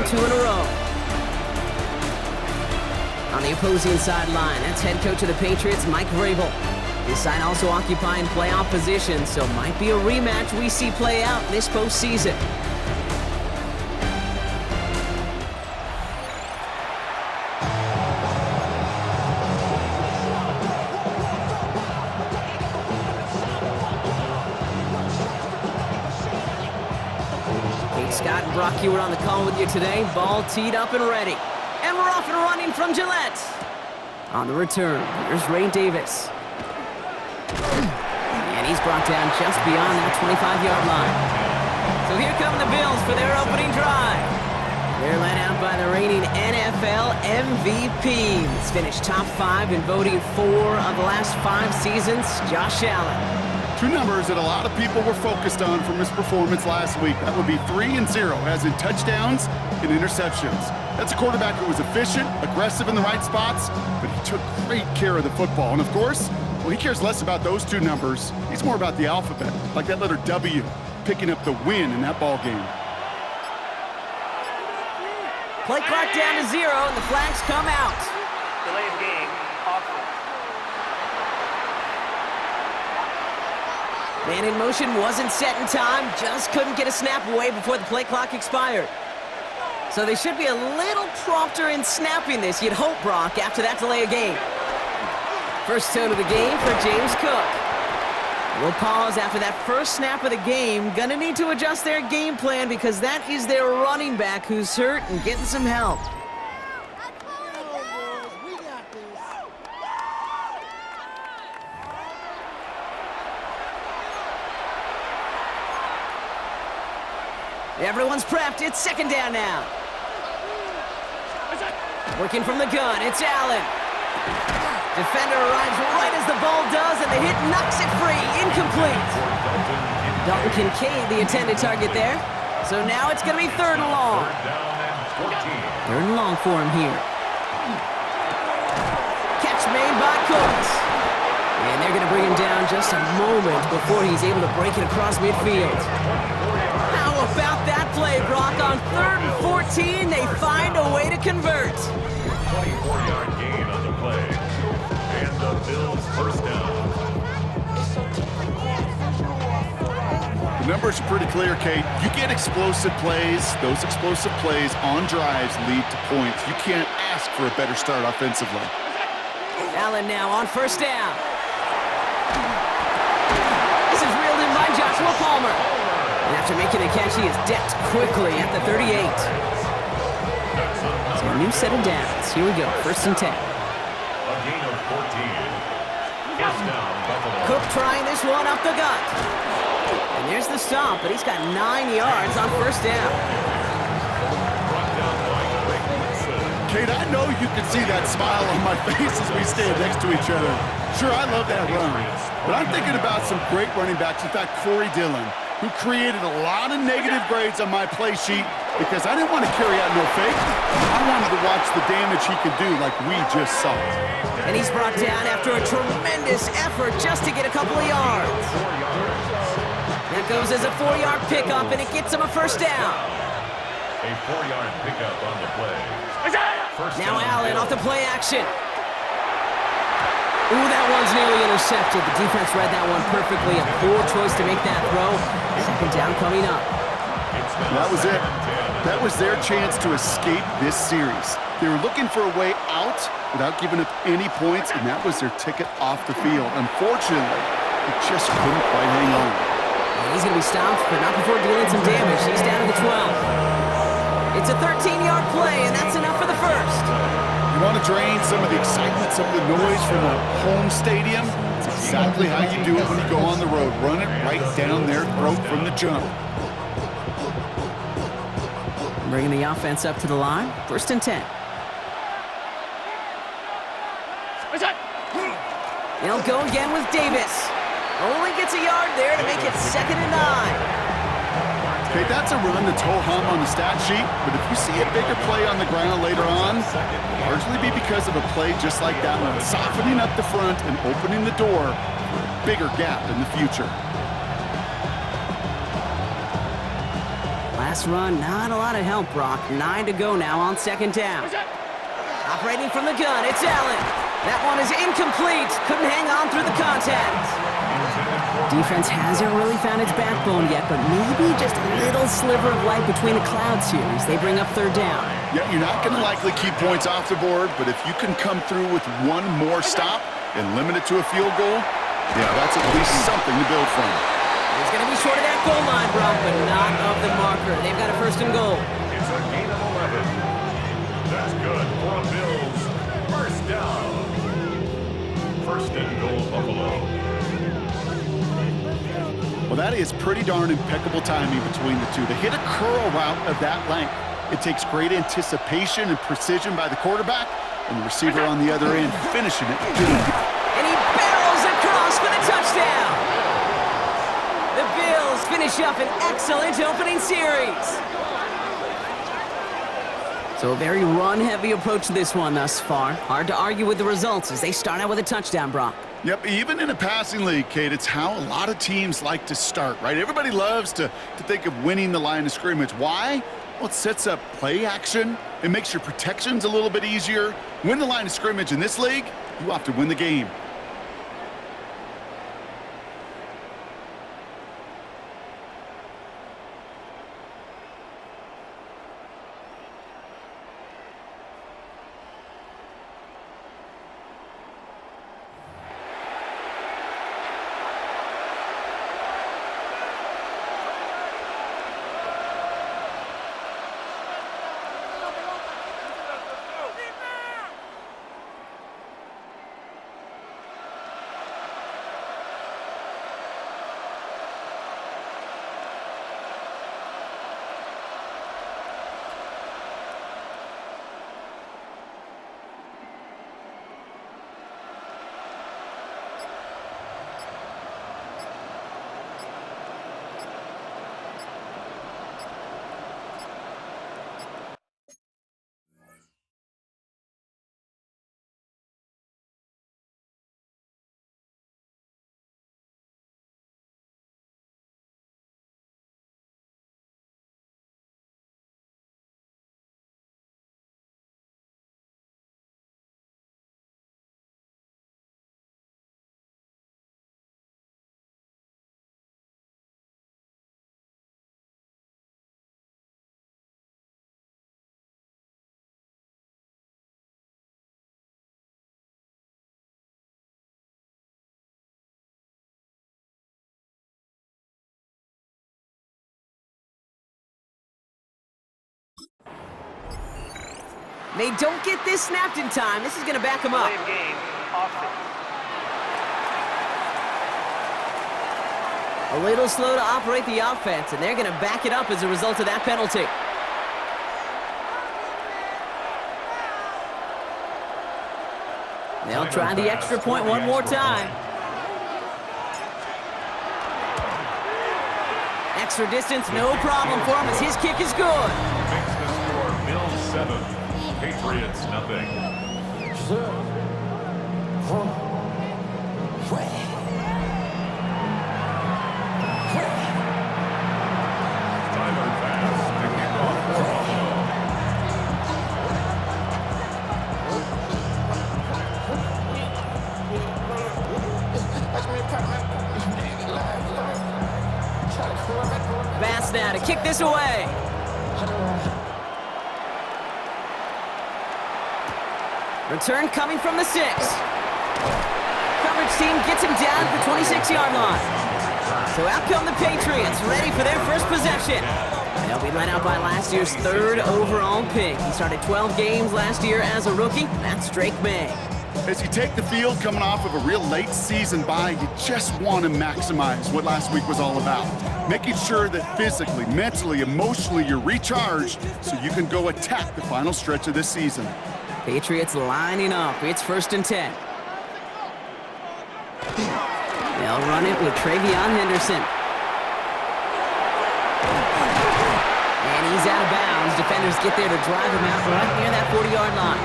2 in a row. On the opposing sideline, that's head coach of the Patriots, Mike Vrabel. His side also occupying playoff position, so might be a rematch we see play out this postseason. Scott and Brock Hewitt on the call with you today. Ball teed up and ready. And we're off and running from Gillette. On the return, here's Ray Davis. And he's brought down just beyond that 25-yard line. So here come the Bills for their opening drive. They're led out by the reigning NFL MVP. He's finished top 5 in voting 4 of the last 5 seasons, Josh Allen. 2 numbers that a lot of people were focused on from his performance last week. That would be 3 and 0, as in touchdowns and interceptions. That's a quarterback who was efficient, aggressive in the right spots, but he took great care of the football. And of course, well, he cares less about those 2 numbers. He's more about the alphabet, like that letter W, picking up the win in that ball game. Play clock down to 0, and the flags come out. Delay of game, offense. Man in motion wasn't set in time, just couldn't get a snap away before the play clock expired. So they should be a little prompter in snapping this, you'd hope, Brock, after that delay of game. First tone of the game for James Cook. We'll pause after that first snap of the game. Gonna need to adjust their game plan because that is their running back who's hurt and getting some help. Everyone's prepped. It's second down now. Working from the gun, it's Allen. Defender arrives right as the ball does, and the hit knocks it free. Incomplete. Dalton Kincaid, the intended target there. So now it's going to be 3rd and long. 3rd and long for him here. Catch made by Cooks. And they're going to bring him down just a moment before he's able to break it across midfield. How about that play, Brock? On 3rd and 14, they find a way to convert. 24-yard gain on the play. And the Bills first down. The numbers are pretty clear, Kate. You get explosive plays. Those explosive plays on drives lead to points. You can't ask for a better start offensively. Allen now on 1st down. This is reeled in by Joshua Palmer. And after making the catch, he is decked quickly at the 38. So a new set of downs. Here we go, 1st and 10. A gain of 14. First down, Buffalo. Cook trying this one up the gut. And there's the stop, but he's got 9 yards on 1st down. Brought down by Greg Woodson. Kate, I know you can see that smile on my face as we stand next to each other. Sure, I love that run. But I'm thinking about some great running backs. In fact, Corey Dillon, who created a lot of negative grades on my play sheet because I didn't want to carry out no fake. I wanted to watch the damage he could do like we just saw. And he's brought down after a tremendous effort just to get a couple of yards. That goes as a 4-yard pickup, and it gets him a 1st down. A 4-yard pickup on the play. First Now down, Allen Bills. off the play action. Ooh, that one's nearly intercepted. The defense read that one perfectly. A poor choice to make that throw. 2nd down coming up. That was it. That was their chance to escape this series. They were looking for a way out without giving up any points, and that was their ticket off the field. Unfortunately, they just couldn't quite hang on. And he's going to be stopped, but not before dealing some damage. He's down to the 12. It's a 13-yard play, and that's enough for the 1st. You want to drain some of the excitement, some of the noise from a home stadium? It's exactly how you do it when you go on the road. Run it right down their throat from the jump. Bringing the offense up to the line. 1st and 10. They'll go again with Davis. Only gets a yard there to make it 2nd and 9. Okay, that's a run that's ho-hum on the stat sheet, but if you see a bigger play on the ground later on, it'll largely be because of a play just like that one, softening up the front and opening the door for a bigger gap in the future. Pass run, not a lot of help, Brock. 9 to go now on second down. Operating from the gun, it's Allen. That one is incomplete. Couldn't hang on through the contact. Defense hasn't really found its backbone yet, but maybe just a little sliver of light between the clouds here as they bring up third down. Yeah, you're not going to likely keep points off the board, but if you can come through with one more stop and limit it to a field goal, yeah, that's at least something to build from. He's going to be short of that goal line, Brock, but not of the marker. They've got a first and goal. It's a gain of 11. That's good for a Bills first down. First and goal, Buffalo. Well, that is pretty darn impeccable timing between the two. To hit a curl route of that length, it takes great anticipation and precision by the quarterback, and the receiver on the other end finishing it. And he barrels across for the touchdown. The Bills finish up an excellent opening series. So a very run-heavy approach to this one thus far. Hard to argue with the results as they start out with a touchdown, Brock. Yep, even in a passing league, Kate, it's how a lot of teams like to start, right? Everybody loves to think of winning the line of scrimmage. Why? Well, it sets up play action. It makes your protections a little bit easier. Win the line of scrimmage in this league, you have to win the game. They don't get this snapped in time. This is going to back them up. Delay of game, offense. A little slow to operate the offense, and they're going to back it up as a result of that penalty. They'll try the extra point one more time. Extra distance, no problem for him as his kick is good. Makes the score Bills 7, Patriots nothing. Tyler Bass to kick off for Buffalo. Bass now to kick this away. Return coming from the 6. Coverage team gets him down at the 26-yard line. So out come the Patriots, ready for their first possession. They'll be led out by last year's 3rd overall pick. He started 12 games last year as a rookie. That's Drake May. As you take the field coming off of a real late season bye, you just want to maximize what last week was all about. Making sure that physically, mentally, emotionally, you're recharged so you can go attack the final stretch of this season. Patriots lining up. It's 1st and 10. They'll run it with Travion Henderson. And he's out of bounds. Defenders get there to drive him out right near that 40-yard line.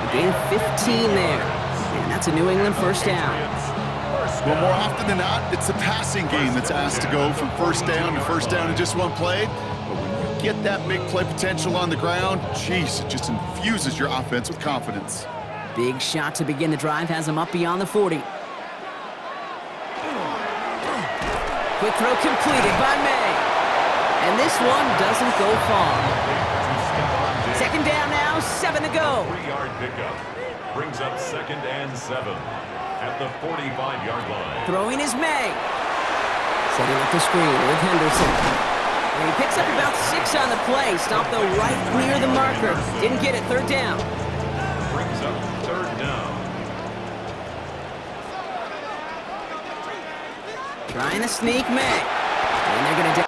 A gain of 15 there. And that's a New England first down. First Well, more often than not, it's the passing game that's asked to go from first down in just one play. But when you get that big play potential on the ground, geez, it just infuses your offense with confidence. Big shot to begin the drive has him up beyond the 40. Quick throw completed by May. And this one doesn't go far. Second down now, 7 to go. 3-yard pickup brings up 2nd and 7 at the 45-yard line. Throwing is May. Setting up the screen with Henderson. And he picks up about 6 on the play. Stopped though right near the marker. Didn't get it, 3rd down. Brings up 3rd down. Trying to sneak May. And they're going to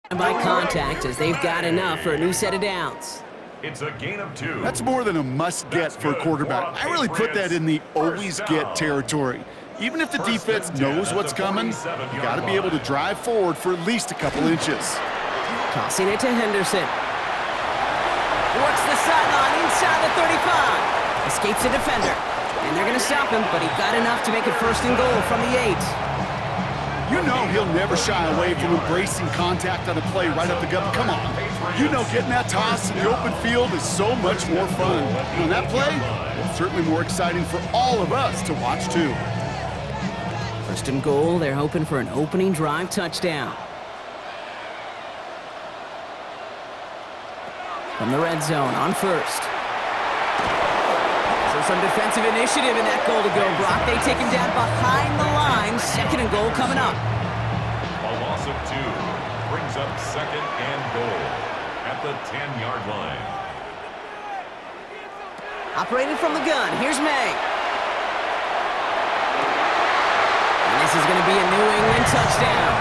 By contact, as they've got enough for a new set of downs. It's a gain of 2. That's more than a must-get for a quarterback. I really put that in the always-get territory. Even if the defense knows what's coming, you got to be able to drive forward for at least a couple inches. Tossing it to Henderson. Works the sideline inside the 35. Escapes the defender. And they're going to stop him, but he got enough to make it 1st and goal from the 8. You know he'll never shy away from embracing contact on a play right up the gut. Come on. You know getting that toss in the open field is so much more fun. And on that play, it's certainly more exciting for all of us to watch too. 1st and goal, they're hoping for an opening drive touchdown. From the red zone on 1st. So some defensive initiative in that goal to go, Brock. They take him down behind the line. 2nd and goal coming up. A loss of 2 brings up 2nd and goal at the 10-yard line. Operating from the gun, here's May. And this is going to be a New England touchdown.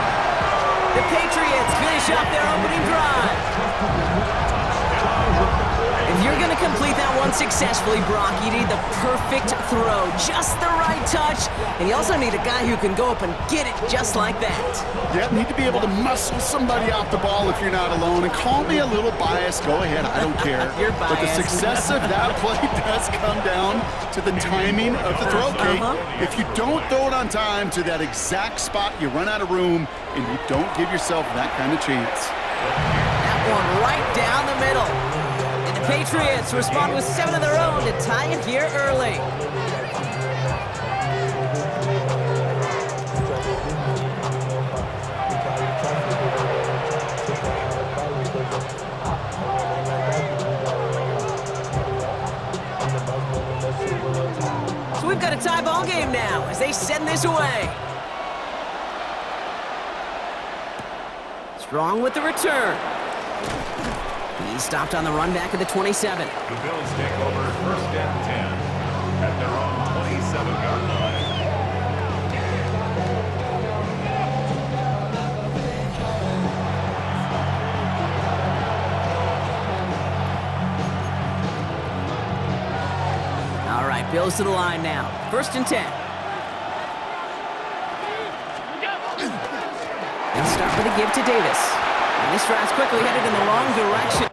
The Patriots finish off their opening drive. If you're going to complete that one successfully, Brock, you need the perfect throw, just the right touch, and you also need a guy who can go up and get it just like that. Yeah, need to be able to muscle somebody off the ball if you're not alone. And call me a little biased, go ahead, I don't care. You're biased. But the success of that play does come down to the timing of the throw, Kate. If you don't throw it on time to that exact spot, you run out of room, and you don't give yourself that kind of chance. That one right down the middle. Patriots respond with 7 of their own to tie it here early. So we've got a tie ball game now as they send this away. Strong with the return. He stopped on the run back at the 27. The Bills take over 1st and 10 at their own 27-yard line. All right, Bills to the line now. 1st and 10. They'll start with a give to Davis. And this drive's quickly headed in the wrong direction.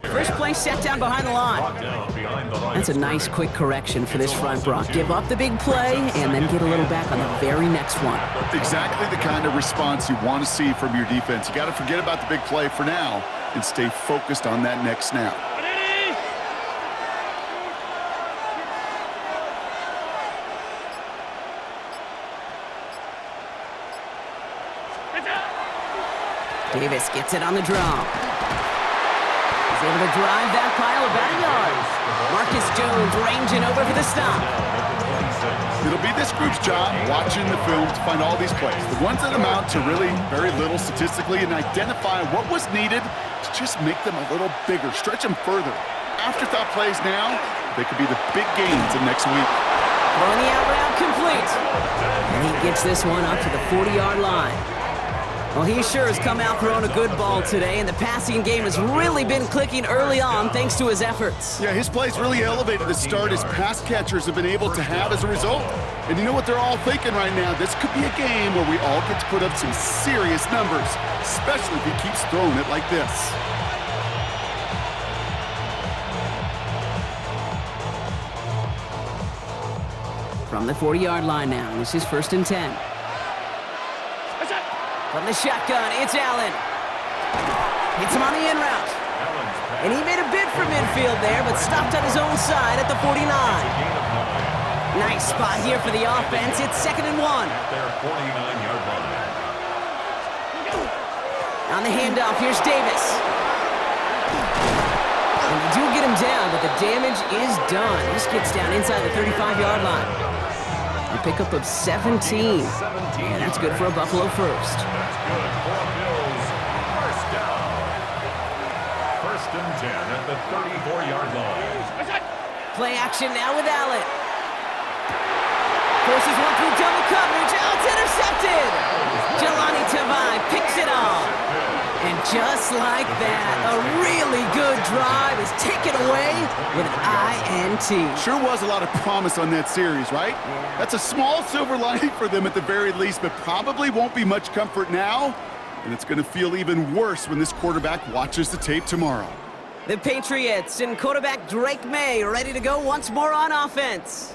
First play set down behind the line. That's a nice quick correction for this front, Brock. Give up the big play and then get a little back on the very next one. Exactly the kind of response you want to see from your defense. You got to forget about the big play for now and stay focused on that next snap. Davis gets it on the draw. He's able to drive that pile about a yard. Marcus Jones ranging over for the stop. It'll be this group's job watching the film to find all these plays, the ones that amount to really very little statistically, and identify what was needed to just make them a little bigger, stretch them further. Afterthought plays now, they could be the big gains of next week. Throwing the out route complete. And he gets this one up to the 40-yard line. Well, he sure has come out throwing a good ball today, and the passing game has really been clicking early on thanks to his efforts. Yeah, his plays really elevated the start his pass catchers have been able to have as a result. And you know what they're all thinking right now? This could be a game where we all get to put up some serious numbers, especially if he keeps throwing it like this. From the 40-yard line now, this is 1st and 10. From the shotgun, it's Allen. Hits him on the in route. And he made a bid for midfield there, but stopped on his own side at the 49. Nice spot here for the offense. It's 2nd and 1. Their 49-yard line. On the handoff, here's Davis. And they do get him down, but the damage is done. This gets down inside the 35-yard line. A pickup of 17. And that's good for a Buffalo first. That's good for Bills. First down. 1st and 10 at the 34-yard line. Play action now with Allen. Forces one through double coverage. Oh, it's intercepted. Jelani Tavai picks it off. And just like that, a really good drive is taken away with an INT. Sure was a lot of promise on that series, right? Yeah. That's a small silver lining for them at the very least, but probably won't be much comfort now. And it's going to feel even worse when this quarterback watches the tape tomorrow. The Patriots and quarterback Drake May ready to go once more on offense.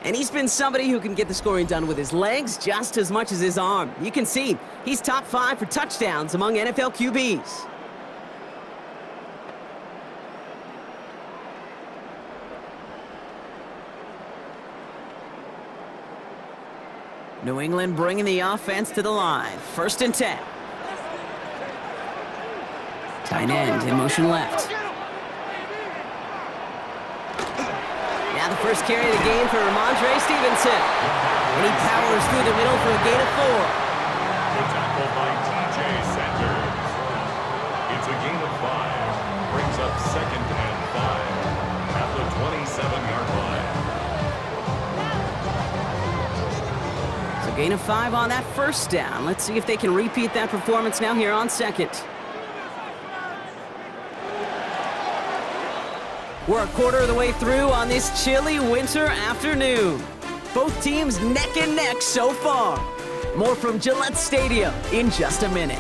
And he's been somebody who can get the scoring done with his legs just as much as his arm. You can see he's top 5 for touchdowns among NFL QBs. New England bringing the offense to the line. 1st and 10. Tight end in motion left. Now the first carry of the game for Ramondre Stevenson. And he powers through the middle for a gain of 4. The tackle by T.J. Sanders. It's a gain of 5. Brings up 2nd and 5 at the 27-yard line. So gain of 5 on that first down. Let's see if they can repeat that performance now here on 2nd. We're a quarter of the way through on this chilly winter afternoon. Both teams neck and neck so far. More from Gillette Stadium in just a minute.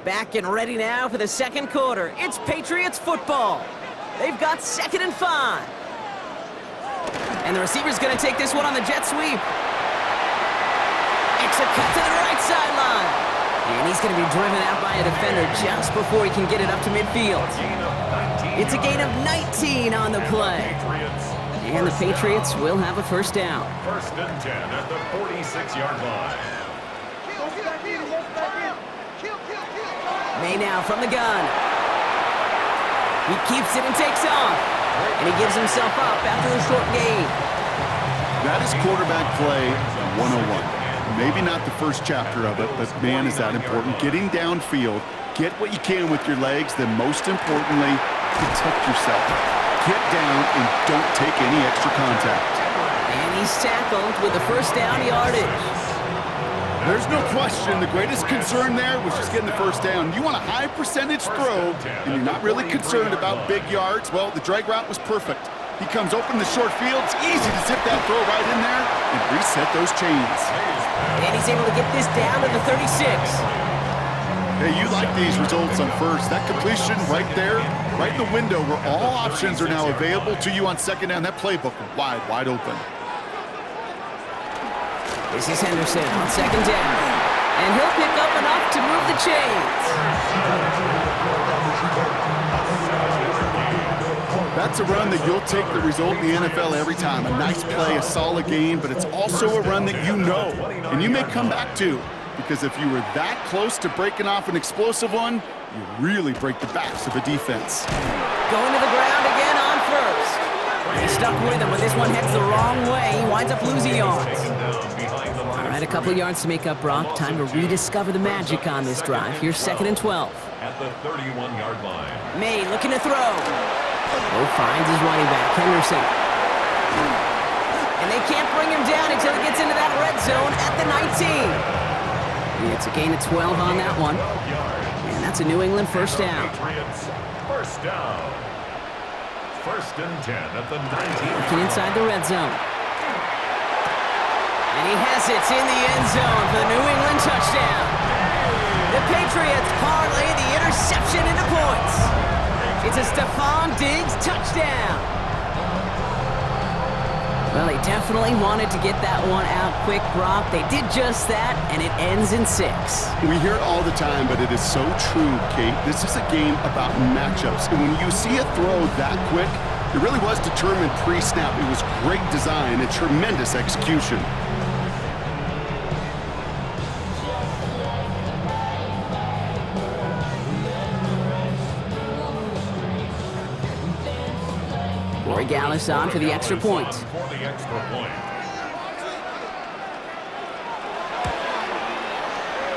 Back and ready now for the second quarter. It's Patriots football. They've got 2nd and 5. And the receiver's going to take this one on the jet sweep. It's a cut to the right sideline. And he's going to be driven out by a defender just before he can get it up to midfield. It's a gain of 19 on the play. And the Patriots will have a first down. 1st and 10 at the 46-yard line. May now from the gun. He keeps it and takes off. And he gives himself up after the short gain. That is quarterback play 101. Maybe not the first chapter of it, but man, is that important. Getting downfield, get what you can with your legs, then most importantly, protect yourself. Get down and don't take any extra contact. And he's tackled with the first down yardage. There's no question the greatest concern there was just getting the first down. You want a high percentage throw, and you're not really concerned about big yards. Well, the drag route was perfect. He comes open in the short field. It's easy to zip that throw right in there and reset those chains. And he's able to get this down to the 36. Hey, you like these results on first. That completion right there, right in the window where all options are now available to you on second down. That playbook wide open. This is Henderson on second down. And he'll pick up enough to move the chains. That's a run that you'll take the result in the NFL every time. A nice play, a solid game, but it's also a run that you know, and you may come back to. Because if you were that close to breaking off an explosive one, you really break the backs of a defense. Going to the ground again on first. He's stuck with him, but this one heads the wrong way. He winds up losing yards. All right, a couple of yards to make up, Brock. Time to rediscover the magic on this drive. Here's 2nd and 12. At the 31-yard line. May looking to throw. Oh, finds his running back, Henderson. And they can't bring him down until he gets into that red zone at the 19. It's a gain of 12 on that one. And that's a New England first down. First down. 1st and 10 at the 19. Looking inside the red zone. And he has it in the end zone for the New England touchdown. The Patriots parlay the interception into points. It's a Stephon Diggs touchdown. Well, they definitely wanted to get that one out quick, Brock. They did just that, and it ends in 6. We hear it all the time, but it is so true, Kate. This is a game about matchups. And when you see a throw that quick, it really was determined pre-snap. It was great design and tremendous execution. Gallus on for the extra point.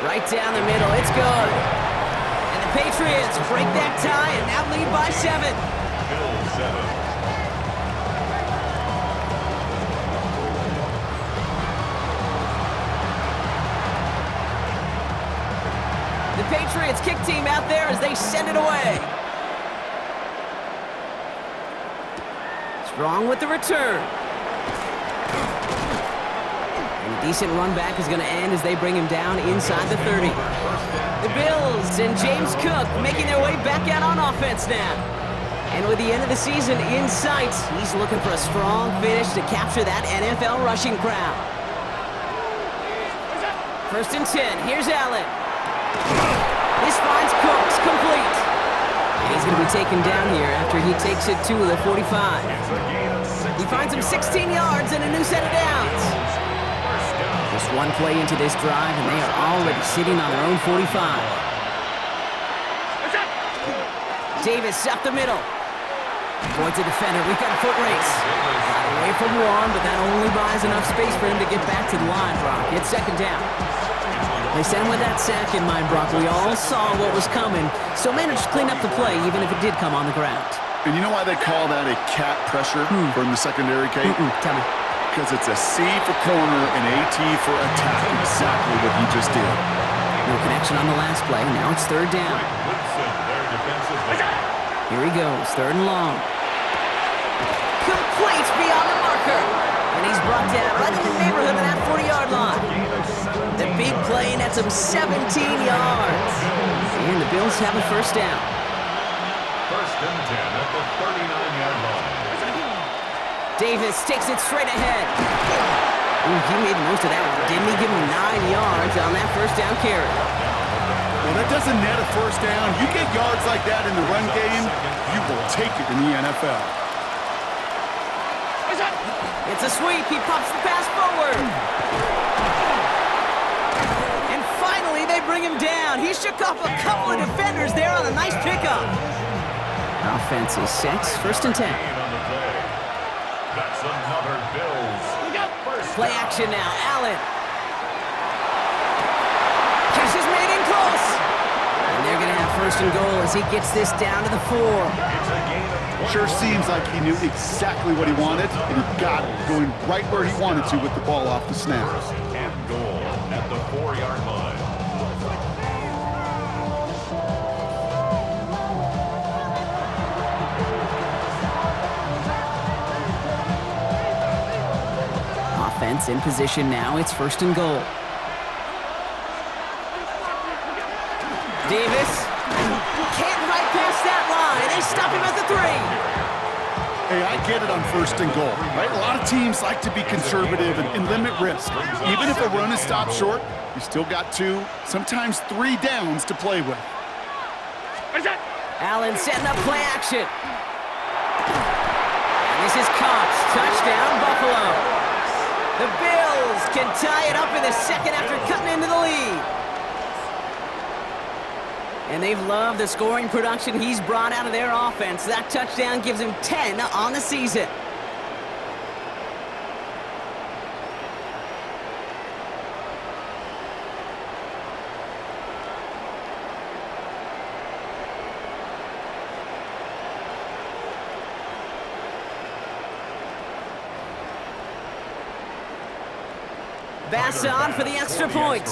Right down the middle, it's good. And the Patriots break that tie and now lead by 7. The Patriots kick team out there as they send it away. Strong with the return. And a decent run back is going to end as they bring him down inside the 30. The Bills and James Cook making their way back out on offense now. And with the end of the season in sight, he's looking for a strong finish to capture that NFL rushing crowd. 1st and 10. Here's Allen. This finds Cooks complete. And he's going to be taken down here after he takes it to the 45. He finds him 16 yards and a new set of downs. Just one play into this drive, and they are already sitting on their own 45. Davis up the middle. Avoids a defender. We've got a foot race. Got away from one, but that only buys enough space for him to get back to the line, Brock. It's 2nd down. They sent him with that sack in mind, Brock. We all saw what was coming. Still managed to clean up the play, even if it did come on the ground. And you know why they call that a cat pressure from the secondary, Kate? Tell me. Because it's a C for corner and AT for attack. Exactly what he just did. No connection on the last play. Now it's 3rd down. Here he goes, 3rd and long. Complete beyond the marker. And he's brought down right in the neighborhood of that 40-yard line. The big play nets him 17 yards. And the Bills have a first down. 1st and 10 at the 39-yard line. Davis takes it straight ahead. Ooh, he made the most of that one. Didn't he give him 9 yards on that first down carry? Well, that doesn't net a first down. You get yards like that in the run game, you will take it in the NFL. It's a sweep. He pops the pass forward. And finally, they bring him down. He shook off a couple of defenders there on a nice pickup. Offense is set. 1st and 10. That's another Bills. Play action now. Allen. Catch is made in close. And they're going to have 1st and goal as he gets this down to the 4. It's a gain of 20. Sure seems like he knew exactly what he wanted, and he got it, going right where he wanted to with the ball off the snap. 1st and goal at the 4-yard defense in position now. It's 1st and goal. Davis can't right past that line. They stop him at the 3. Hey, I get it on 1st and goal, right? A lot of teams like to be conservative and limit risk. Even if a run is stopped short, you still got 2, sometimes 3 downs to play with. Allen setting up play action. And this is caught. Touchdown, Buffalo. The Bills can tie it up in the 2nd after cutting into the lead. And they've loved the scoring production he's brought out of their offense. That touchdown gives him 10 on the season. Bass on for the extra point.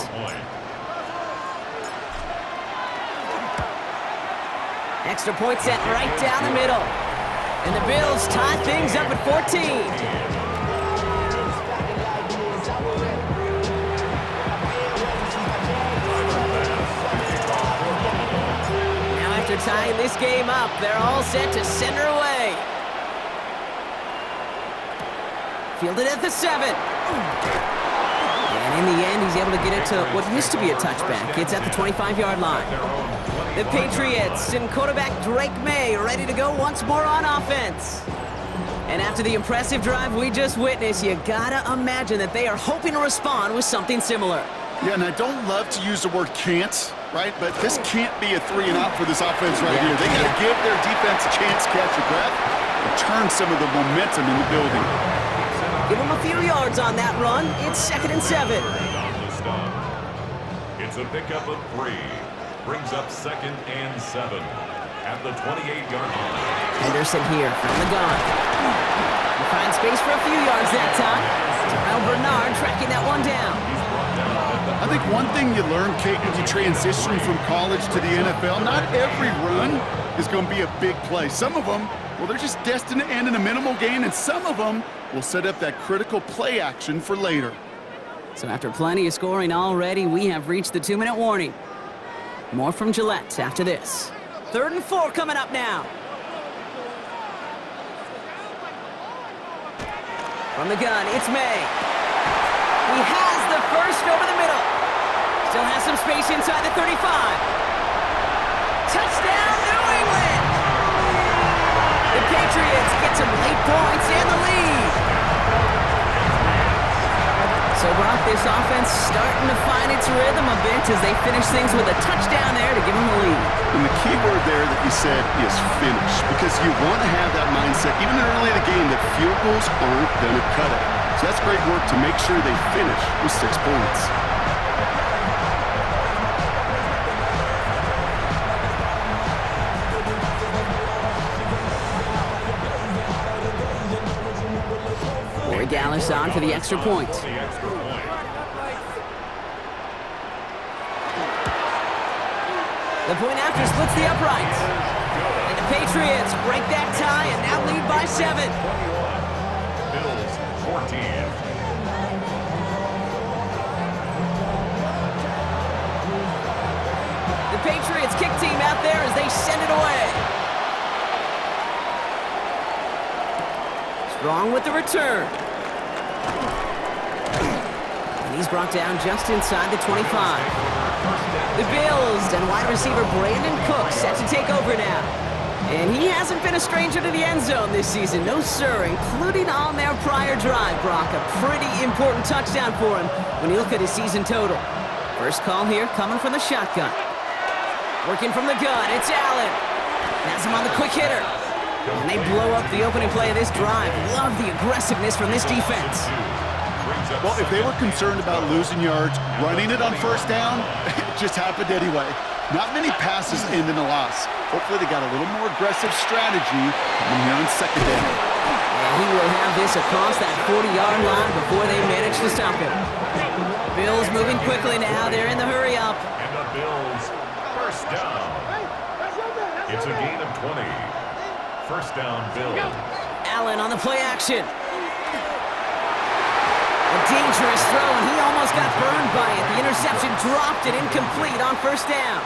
Extra point set right down the middle. And the Bills tie things up at 14. Now after tying this game up, they're all set to send her away. Fielded at the 7. And in the end, he's able to get it to what used to be a touchback. It's at the 25-yard line. The Patriots and quarterback Drake May ready to go once more on offense. And after the impressive drive we just witnessed, you gotta imagine that they are hoping to respond with something similar. Yeah, and I don't love to use the word can't, right? But this can't be a 3 and out for this offense right here. They gotta give their defense a chance to catch a breath and turn some of the momentum in the building. Give them a few yards on that run. It's 2nd and 7. It's a pickup of 3. Brings up 2nd and 7 at the 28-yard line. Henderson here from the gun. He finds space for a few yards that time. Terrell Bernard tracking that one down. I think one thing you learn, Kate, when you transition from college to the NFL, not every run is going to be a big play. Some of them, well, they're just destined to end in a minimal gain, and some of them will set up that critical play action for later. So after plenty of scoring already, we have reached the 2-minute warning. More from Gillette after this. 3rd and 4 coming up now. From the gun, it's May. He has the first over the middle. Still has some space inside the 35. Touchdown, New England! The Patriots get some late points and the lead. So, Brock, this offense starting to find its rhythm a bit as they finish things with a touchdown there to give them the lead. And the key word there that you said is finish, because you want to have that mindset, even early in the game, that field goals aren't going to cut it. So that's great work to make sure they finish with 6 points. Dallas on for the extra point. The point after splits the uprights. And the Patriots break that tie and now lead by 7. Bills 14. The Patriots kick team out there as they send it away. Strong with the return. And he's brought down just inside the 25. The Bills and wide receiver Brandon Cook set to take over now. And he hasn't been a stranger to the end zone this season. No, sir, including on their prior drive, Brock. A pretty important touchdown for him when you look at his season total. First call here coming from the shotgun. Working from the gun, it's Allen. Has him on the quick hitter. And they blow up the opening play of this drive. Love the aggressiveness from this defense. Well, if they were concerned about losing yards, running it on first down, it just happened anyway. Not many passes end in a loss. Hopefully they got a little more aggressive strategy coming here on second down. And he will have this across that 40-yard line before they manage to stop him. Bills moving quickly now. They're in the hurry up. And the Bills first down. It's a gain of 20. First down, Bills. Allen on the play action. The dangerous throw, and he almost got burned by it. The interception dropped it incomplete on first down.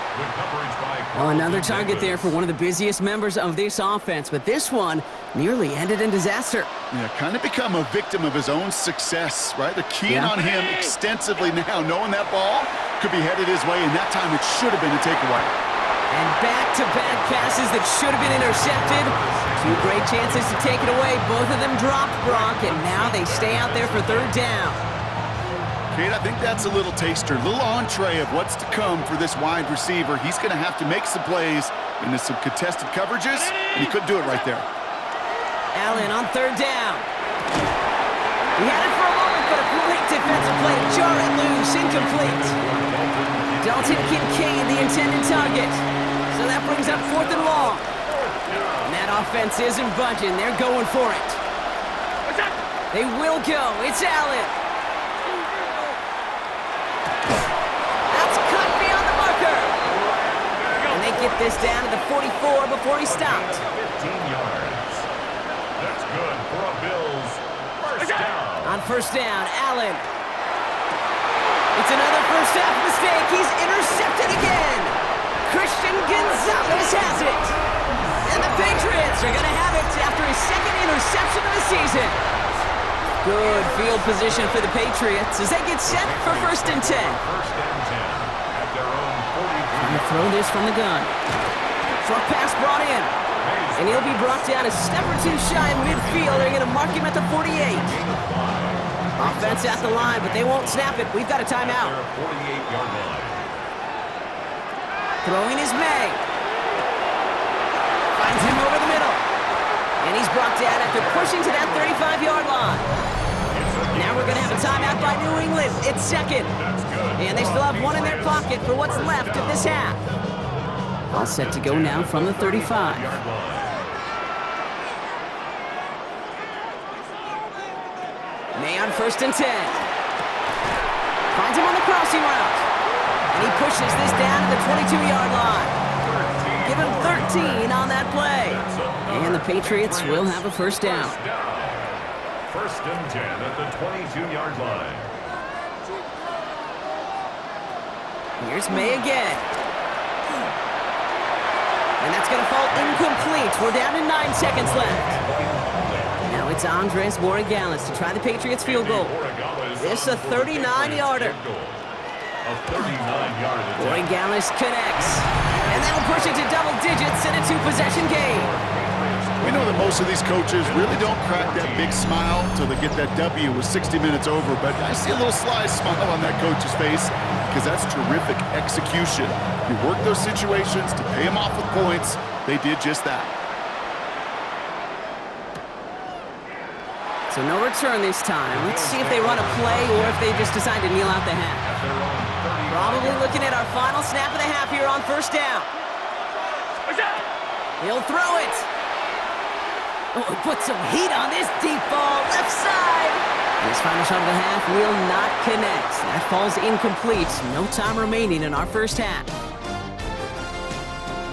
Oh, another target there for one of the busiest members of this offense, but this one nearly ended in disaster. Yeah, kind of become a victim of his own success, right? They're keying on him extensively now, knowing that ball could be headed his way, and that time it should have been a takeaway. And back-to-back passes that should have been intercepted. Two great chances to take it away. Both of them dropped, Brock, and now they stay out there for third down. Kate, I think that's a little taster, a little entree of what's to come for this wide receiver. He's going to have to make some plays into some contested coverages, and he couldn't do it right there. Allen on third down. He had it for a moment, but a great defensive play to jar it loose, incomplete. Dalton Kincaid, the intended target. So that brings up 4th and long. And that offense isn't budging. They're going for it. They will go. It's Allen. That's cut beyond the marker. And they get this down to the 44 before he stopped. 15 yards. That's good for a Bills first down. On first down, Allen. It's another first half mistake. He's intercepted again. Christian Gonzalez has it. And the Patriots are going to have it after his second interception of the season. Good field position for the Patriots as they get set for 1st and 10. First and 10 at their own 43. Trying to throw this from the gun. Short pass brought in. And he'll be brought down a step or two shy in midfield. They're going to mark him at the 48. Offense at the line, but they won't snap it. We've got a timeout. 48-yard line. Throwing is May. Finds him over the middle. And he's brought down after pushing to that 35-yard line. Now we're going to have a timeout by New England. It's second. And they still have one in their pocket for what's left of this half. All set to go now from the 35. May on 1st and 10. Finds him on the crossing route. And he pushes this down to the 22-yard line. Give him 13 on that play. And the Patriots will have a first down. 1st and 10 at the 22-yard line. Here's May again. And that's going to fall incomplete. We're down to 9 seconds left. Now it's Andres Borregales to try the Patriots field goal. This is a 39-yarder. Borregales connects. And that'll push it to double digits in a 2-possession game. We know that most of these coaches really don't crack that big smile until they get that W with 60 minutes over, but I see a little sly smile on that coach's face because that's terrific execution. You work those situations to pay them off with points. They did just that. So no return this time. Let's see if they run a play or if they just decide to kneel out the half. Probably looking at our final snap of the half here on first down. He'll throw it. Oh, put some heat on this deep ball, left side. This final shot of the half will not connect. That falls incomplete. No time remaining in our first half.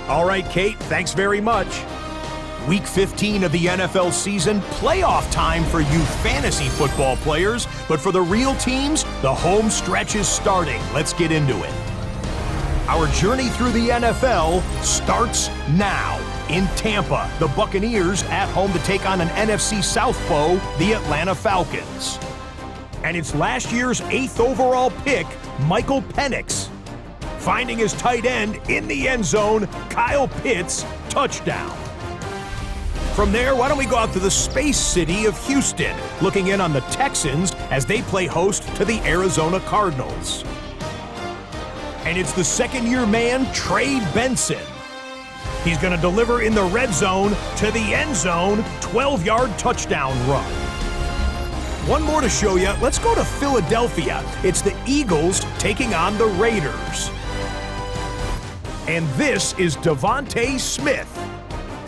All right, Kate, thanks very much. Week 15 of the NFL season, playoff time for you fantasy football players, but for the real teams, the home stretch is starting. Let's get into it. Our journey through the NFL starts now. In Tampa, the Buccaneers at home to take on an NFC South foe, the Atlanta Falcons. And it's last year's 8th overall pick, Michael Penix, finding his tight end in the end zone, Kyle Pitts, touchdown. From there, why don't we go out to the space city of Houston, looking in on the Texans as they play host to the Arizona Cardinals. And it's the second-year man, Trey Benson. He's going to deliver in the red zone to the end zone, 12-yard touchdown run. One more to show you. Let's go to Philadelphia. It's the Eagles taking on the Raiders. And this is Devontae Smith.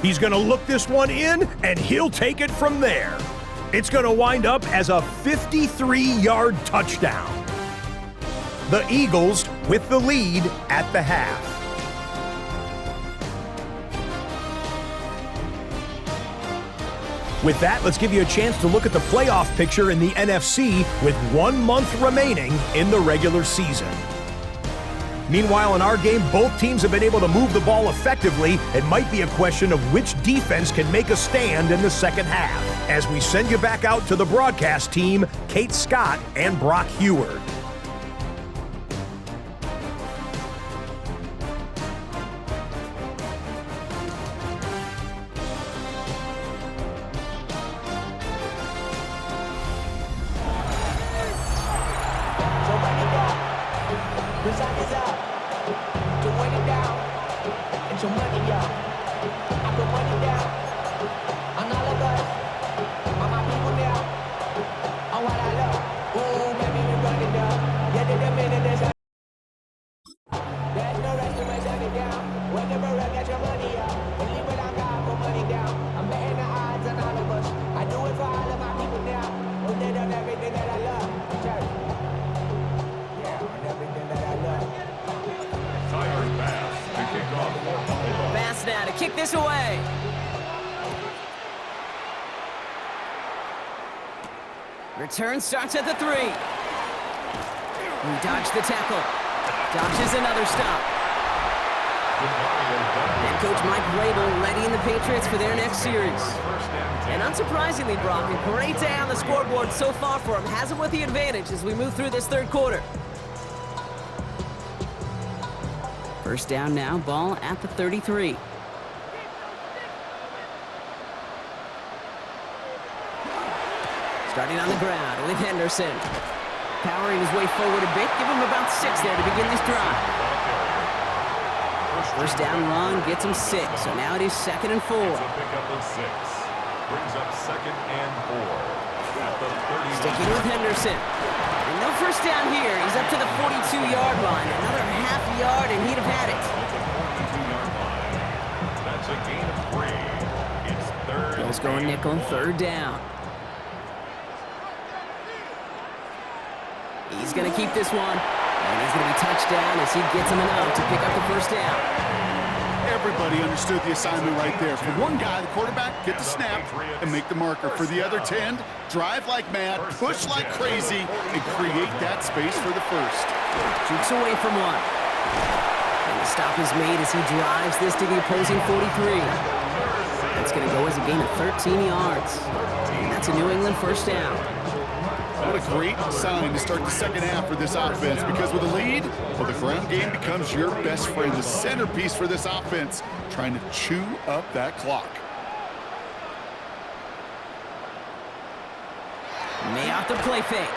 He's going to look this one in, and he'll take it from there. It's going to wind up as a 53-yard touchdown. The Eagles with the lead at the half. With that, let's give you a chance to look at the playoff picture in the NFC with 1 month remaining in the regular season. Meanwhile, in our game, both teams have been able to move the ball effectively. It might be a question of which defense can make a stand in the second half. As we send you back out to the broadcast team, Kate Scott and Brock Heward. Now to kick this away. Return starts at the 3. We dodged the tackle. Dodges another stop. And Coach Mike Vrabel readying the Patriots for their next series. And unsurprisingly, Brock, a great day on the scoreboard so far for him. Has him with the advantage as we move through this third quarter. First down now, ball at the 33. Starting on the ground with Henderson. Powering his way forward a bit. Give him about 6 there to begin this drive. First down run gets him 6. So now it is 2nd and 4. Pick up of 6. Brings up 2nd and 4. At the 30. Sticking with Henderson. And no first down here. He's up to the 42-yard line. Another half yard and he'd have had it. That's a gain of 3. It's 3rd. Bills going nickel, 3rd down. He's going to keep this one, and he's going to be touchdown as he gets him enough to pick up the first down. Everybody understood the assignment right there. For one guy, the quarterback, get the snap and make the marker. For the other 10, drive like mad, push like crazy, and create that space for the first. Jukes away from one. And the stop is made as he drives this to the opposing 43. That's going to go as a gain of 13 yards. And that's a New England first down. What a great sign to start the second half for this offense, because with a lead, well, the ground game becomes your best friend, the centerpiece for this offense, trying to chew up that clock. May off the play fake.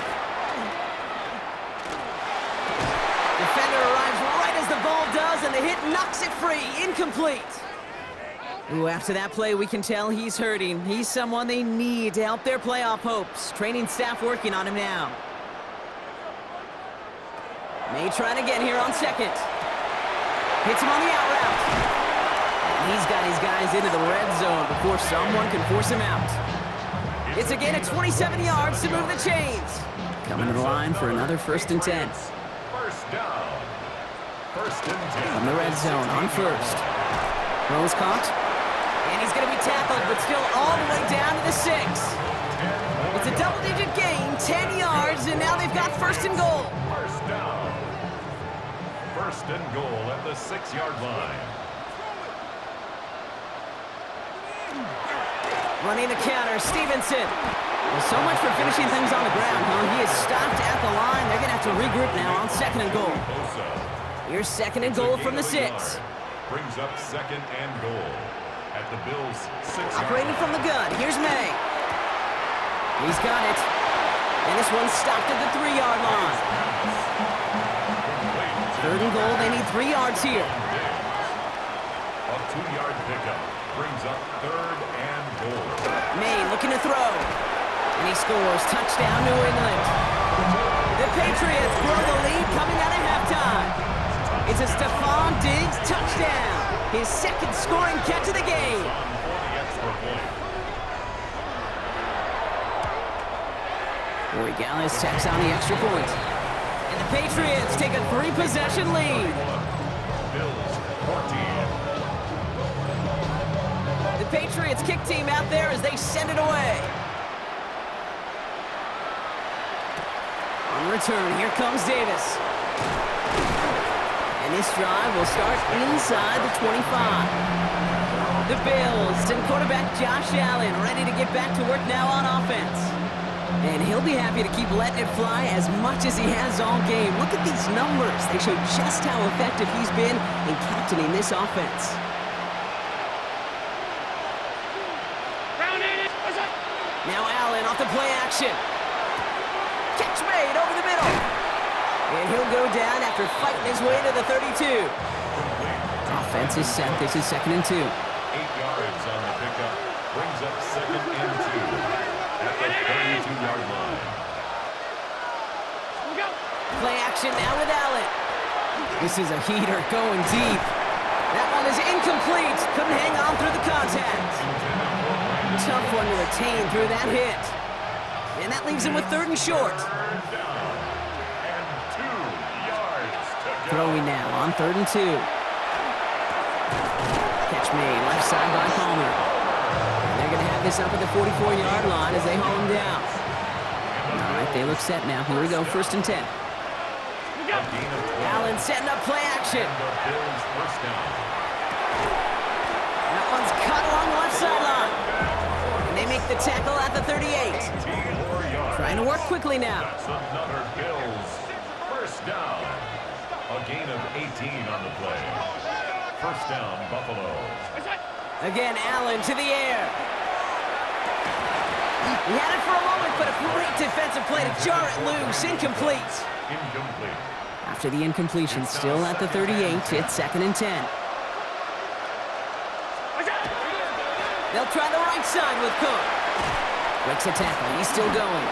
Defender arrives right as the ball does, and the hit knocks it free. Incomplete. Ooh, after that play, we can tell he's hurting. He's someone they need to help their playoff hopes. Training staff working on him now. May trying again here on 2nd. Hits him on the out route. And he's got his guys into the red zone before someone can force him out. It's a gain of 27 yards to move the chains. Coming to the line for another 1st and 10. First down. 1st and 10. From the red zone on 1st. Rose caught. And he's going to be tackled, but still all the way down to the 6. It's a double-digit gain, 10 yards, and now they've got 1st and goal. First down. 1st and goal at the 6-yard line. Running the counter, Stevenson. Well, so much for finishing things on the ground, huh? He is stopped at the line. They're going to have to regroup now on 2nd and goal. Here's 2nd and goal from the 6. Brings up 2nd and goal. At the Bills' 6-yard Operating from the gun, here's May. He's got it. And this one's stopped at the 3-yard line. 3rd and goal, they need 3 yards here. A 2-yard pickup brings up 3rd and goal. May looking to throw. And he scores. Touchdown, New England. The Patriots grow the lead coming out of halftime. It's a Stephon Diggs touchdown. His 2nd scoring catch of the game. Corey Gallis tacks on the extra point. And the Patriots take a 3-possession lead. Bills 14. The Patriots kick team out there as they send it away. On return, here comes Davis. And this drive will start inside the 25. The Bills and quarterback Josh Allen ready to get back to work now on offense. And he'll be happy to keep letting it fly as much as he has all game. Look at these numbers. They show just how effective he's been in captaining this offense. Now Allen off the play action. Catch made over the middle. And he'll go down after fighting his way to the 32. Offense is set. This is 2nd and 2. 8 yards on the pickup. Brings up 2nd and 2. At the 32-yard line. Play action now with Allen. This is a heater going deep. That one is incomplete. Couldn't hang on through the contact. Tough one to retain through that hit. And that leaves him with 3rd and short. Throwing now on 3rd and 2. Catch made left side by Palmer. And they're going to have this up at the 44-yard line as they haul him down. All right, they look set now. Here we go, 1st and 10. Allen setting up play action. That one's cut along the left sideline. And they make the tackle at the 38. Trying to work quickly now. That's another Bills 1st down. A gain of 18 on the play. 1st down, Buffalo. Again, Allen to the air. He had it for a moment, but a great defensive play to jar it loose. Incomplete. Incomplete. After the incompletion, still at the 38, it's 2nd and 10. They'll try the right side with Cook. Breaks a tackle. He's still going.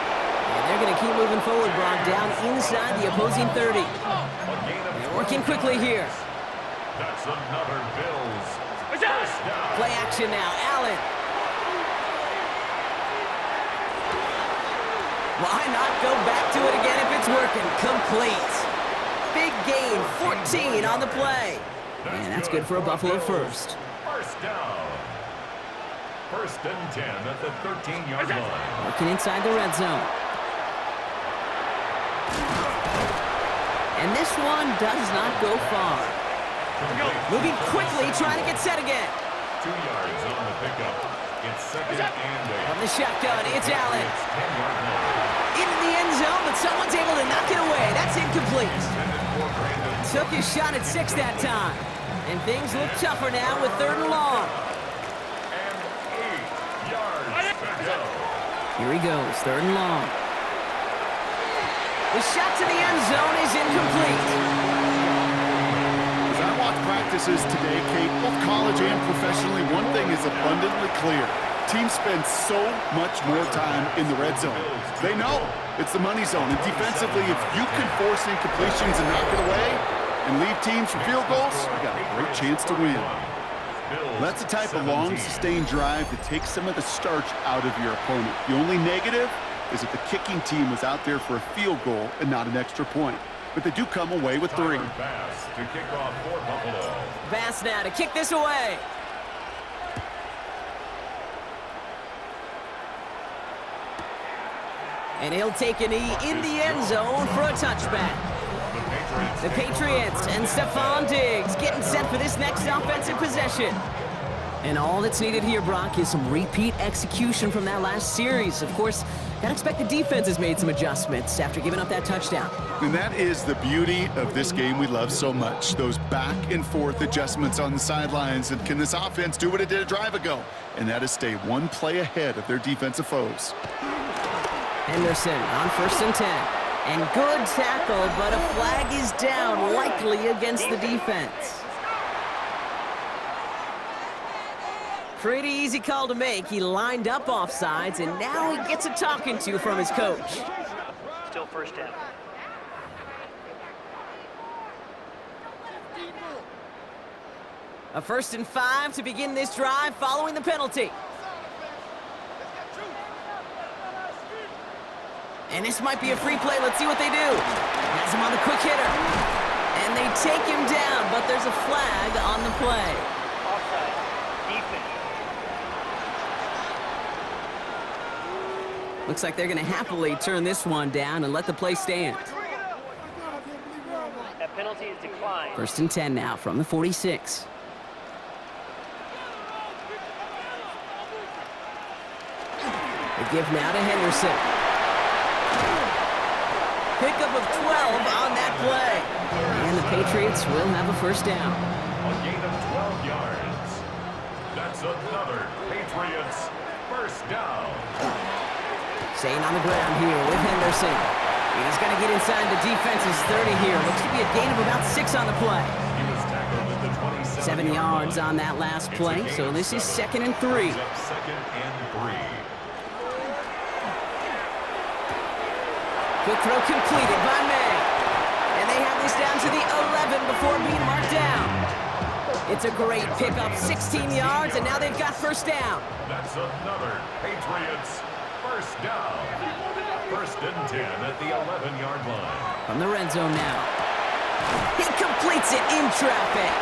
And they're going to keep moving forward, Brock, down inside the opposing 30. They're working quickly here. That's another Bills 1st down. Play action now. Allen. Why not go back to it again if it's working? Complete. Big gain, 14 on the play. And that's good for a Buffalo first. 1st down. 1st and 10 at the 13-yard line. Working inside the red zone. And this one does not go far. Moving quickly, trying to get set again. 2 yards on the pickup. It's 2nd and 8. From the shotgun, it's Allen. It's 10-yard line. Into the end zone, but someone's able to knock it away. That's incomplete. Took his shot at 6 that time. And things look tougher now with 3rd and long. And 8 yards to go. Here he goes, 3rd and long. The shot to the end zone is incomplete. As I watch practices today, Kate, both college and professionally, one thing is abundantly clear. Teams spend so much more time in the red zone. They know it's the money zone. And defensively, if you can force incompletions and knock it away and leave teams for field goals, you got a great chance to win. That's the type of long, sustained drive that takes some of the starch out of your opponent. The only negative is that the kicking team was out there for a field goal and not an extra point. But they do come away with 3. Bass to kick off for Buffalo. Bass now to kick this away. And he'll take a knee in the end zone for a touchback. The Patriots and Stephon Diggs getting set for this next offensive possession. And all that's needed here, Brock, is some repeat execution from that last series. Of course, gotta expect the defense has made some adjustments after giving up that touchdown. And that is the beauty of this game we love so much. Those back and forth adjustments on the sidelines. And can this offense do what it did a drive ago? And that is stay one play ahead of their defensive foes. Henderson on 1st and 10. And good tackle, but a flag is down, likely against the defense. Pretty easy call to make. He lined up offsides, and now he gets a talking to from his coach. Still 1st down. A 1st and 5 to begin this drive following the penalty. And this might be a free play. Let's see what they do. Has him on the quick hitter. And they take him down, but there's a flag on the play. Offside. Defense. Looks like they're going to happily turn this one down and let the play stand. That penalty is declined. 1st and 10 now from the 46. The give now to Henderson. Pickup of 12 on that play. And the Patriots will have a 1st down. A gain of 12 yards. That's another Patriots 1st down. Staying on the ground here with Henderson. He's going to get inside the defense's 30 here. Looks to be a gain of about 6 on the play. He was tackled at the 27 7 yards on that last play, so this is 2nd and 3. 2nd and 3. Quick throw completed by May. And they have this down to the 11 before being marked down. It's a great pickup, 16 yards, and now they've got 1st down. That's another Patriots 1st down. 1st and 10 at the 11-yard line. From the red zone now. He completes it in traffic.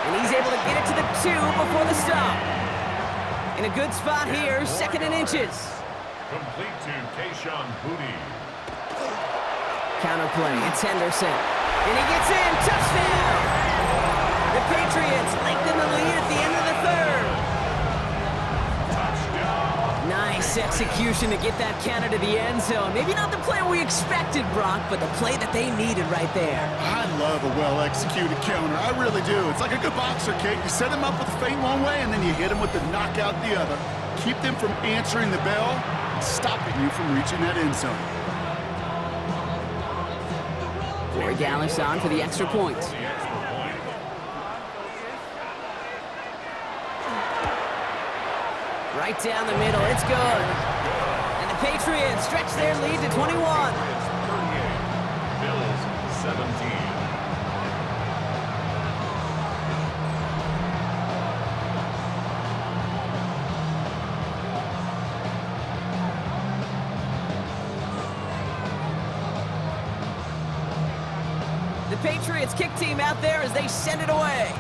And he's able to get it to the 2 before the stop. In a good spot here, 2nd and inches. Complete to Kayshawn Booty. Counterplay, it's Henderson. And he gets in, touchdown! The Patriots lengthen the lead at the end of the 3rd. Touchdown. Nice execution to get that counter to the end zone. Maybe not the play we expected, Brock, but the play that they needed right there. I love a well-executed counter. I really do. It's like a good boxer, Kate. You set them up with a feint one way, and then you hit them with the knockout the other. Keep them from answering the bell, stopping you from reaching that end zone. Corey Dallas on for the extra point. Right down the middle, it's good. And the Patriots stretch their lead to 21. 38. Bills 17. The Patriots kick team out there as they send it away.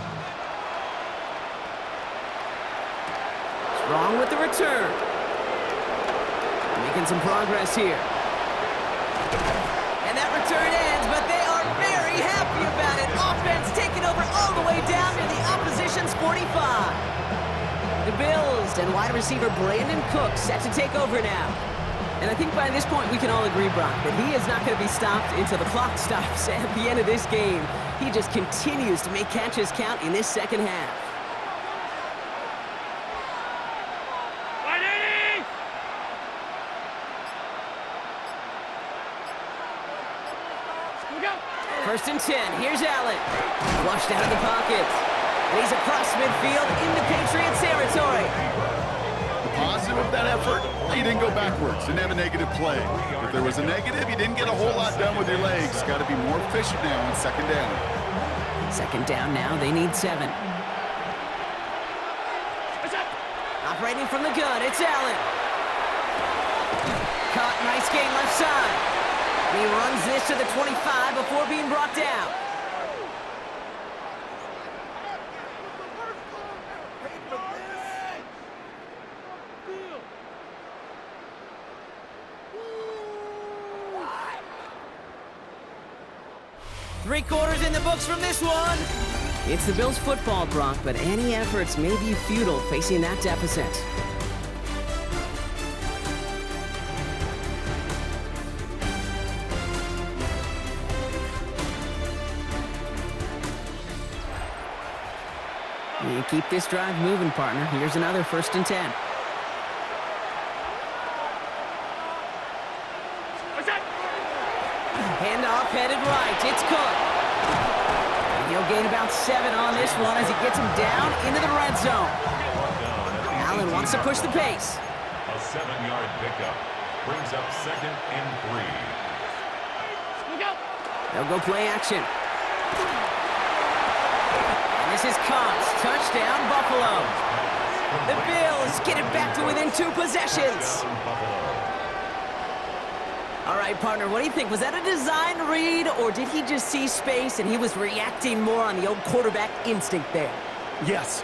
Strong with the return. Making some progress here. And that return ends, but they are very happy about it. Offense taking over all the way down to the opposition's 45. The Bills and wide receiver Brandon Cook set to take over now. And I think by this point we can all agree, Brock, that he is not going to be stopped until the clock stops at the end of this game. He just continues to make catches count in this 2nd half. First and 10, here's Allen. Flushed out of the pocket. And he's across midfield into Patriots territory. The positive of that effort, you didn't go backwards, didn't have a negative play. If there was a negative, you didn't get a whole lot done with your legs. Got to be more efficient now on 2nd down. 2nd down now, they need 7. Operating from the gun, it's Allen. Caught, nice gain left side. And he runs this to the 25 before being brought down. Three quarters in the books from this one. It's the Bills football, Brock, but any efforts may be futile facing that deficit. You keep this drive moving, partner. Here's another 1st and 10. Handoff headed right. It's Cook. And he'll gain about 7 on this one as he gets him down into the red zone. Allen wants to push the pace. A 7-yard pickup brings up 2nd and 3. They'll go play action. And this is caught. Touchdown, Buffalo. The Bills get it back to within 2 possessions. All right, partner, what do you think? Was that a design read, or did he just see space and he was reacting more on the old quarterback instinct there? Yes.